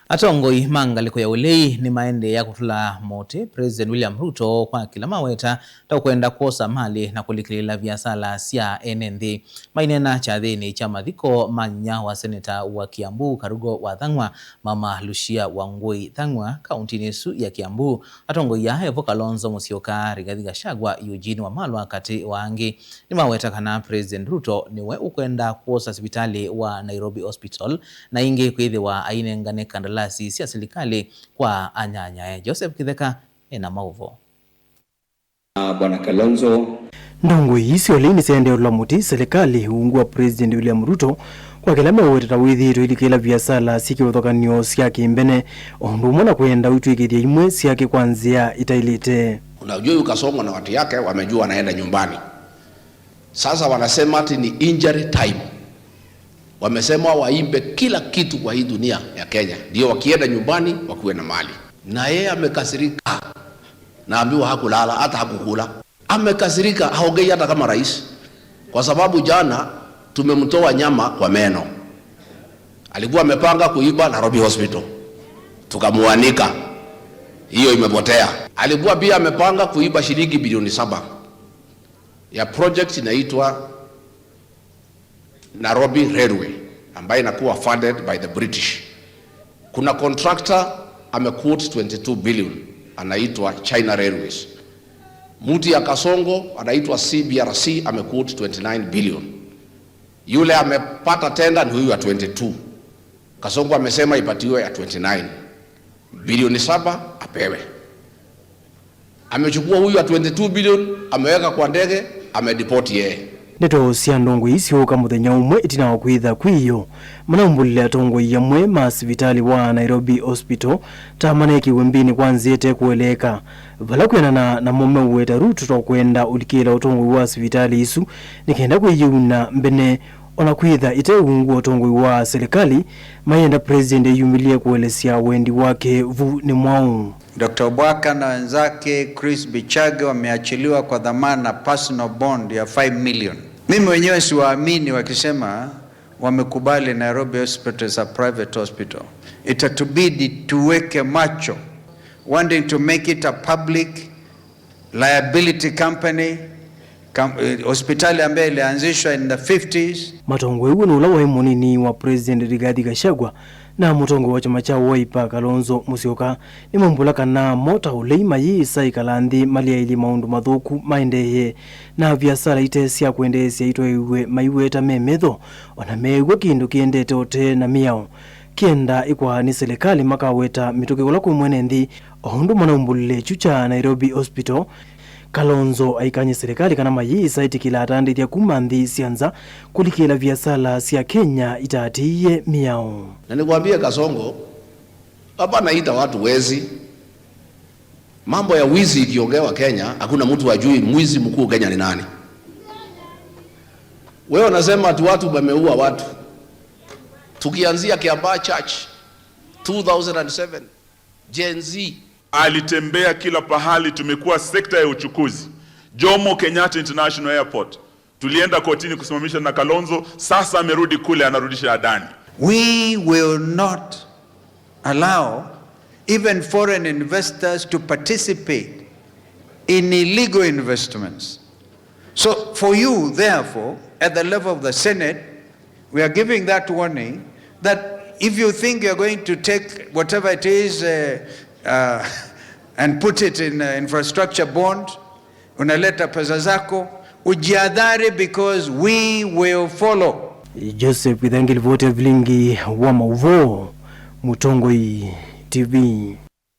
Atongoi mangaliko ya ulei ni maende ya kutula mote President William Ruto kwa kila maweta takwenda kuosa mali na kulikilila viasala sia NND mainena chathini cha mathiko manya wa seneta wa Kiambu Karugo wa Thang'wa Mama Lucia Wangui Thang'wa kaunti nisu ya Kiambu. Atongoi ya Evo Kalonzo Musyoka Rigathi Gachagua Eugene Wamalwa kati wangi ni maweta kana President Ruto niwe ukwenda kuosa hospitali wa Nairobi Hospital na ingi kwithe wa ainengane kandala sia serikali kwa anyanya. Joseph Kitheka ena mauvo. Bwana Kalonzo ndongo isi olini sende ulamuti serikali uungua President William Ruto kwa kila meweta withiro ilikila viasala siki uthokanio siake mbene ondumona kwenda uitwikithia imwe siake kwanzia itailite. Unajua ukasongwa na watu yake wamejua anaenda nyumbani. Sasa wanasema ati ni injury time. Wamesema waimbe kila kitu kwa hii dunia ya Kenya ndio wakienda nyumbani wakuwe na mali. Na yeye amekasirika. Naambiwa hakulala hata hakukula. Amekasirika, haongei hata kama rais. Kwa sababu jana tumemtoa nyama kwa meno. Alikuwa amepanga kuiba Nairobi Hospital. Tukamuanika. Hiyo imepotea. Alikuwa pia amepanga kuiba shilingi bilioni 7 ya project inaitwa Nairobi Railway ambayo inakuwa funded by the British. Kuna contractor amequote 22 billion anaitwa China Railways. Mtu ya Kasongo anaitwa CBRC amequote 29 billion. Yule amepata tenda ni huyu ya 22. Kasongo amesema ipatiwe ya 29. Bilioni 7 apewe. Amechukua huyu ya 22 billion ameweka kwa ndege amedeport yeye. Neto sia ndongo isi hoka muthenya umwe itina wakwitha kwiyo manaumbulile atongo yamwe masivitali wa Nairobi Hospital tamaneki wembini kwanziete kueleka vala kwenana na mume uweta Ruto tokwenda ulikila utongo wa sivitali isu nikenda kwiyuna mbene ona kwitha ite uungu utongo wa serikali mayenda President yumilie kuelesia wendi wake vu ni mwau. Dr. Bwaka na wenzake Chris Bichage wameachiliwa kwa dhamana personal bond ya 5 million. Mimi wenyewe siwaamini wakisema wamekubali Nairobi Hospital as a private hospital. Itatubidi tuweke macho, wanting to make it a public liability company, hospitali ambayo ilianzishwa in the 50s. Matongo uwe nula wa munini wa President Rigathi Gachagua na mutongo wa chama cha Wiper Kalonzo Musyoka ni mumbulaka na mota uleima yisa ikalanthi mali ya ili maundu mathuku maendeye na viasala itesia kuendesia itwe maiweta memetho ona megwe kindu kiendete ote na miao kienda ikwa ni serikali makaweta mitukikola kumwene nthi ondu manaumbulile chucha Nairobi Hospital. Kalonzo aikanye serikali kana mayisa itikila atandithia kuma nthi sianza kulikila viasala sia Kenya itatiye miao. Na nikwambie Kasongo, hapa naita watu wezi. Mambo ya wizi ikiongewa Kenya, hakuna mtu ajui mwizi mkuu Kenya ni nani. Wewe unasema ati watu wameua watu. Tukianzia Kiambaa Church 2007 Gen Z alitembea kila pahali. Tumekuwa sekta ya uchukuzi. Jomo Kenyatta International Airport tulienda kotini kusimamisha na Kalonzo, sasa amerudi kule anarudisha Adani. We will not allow even foreign investors to participate in illegal investments. So for you, therefore, at the level of the Senate, we are giving that warning that if you think you're going to take whatever it is and put it in infrastructure bond, unaleta pesa zako, ujiadhari because we will follow. Joseph Kitheka vote vilingi wa mauvo Mutongoi TV.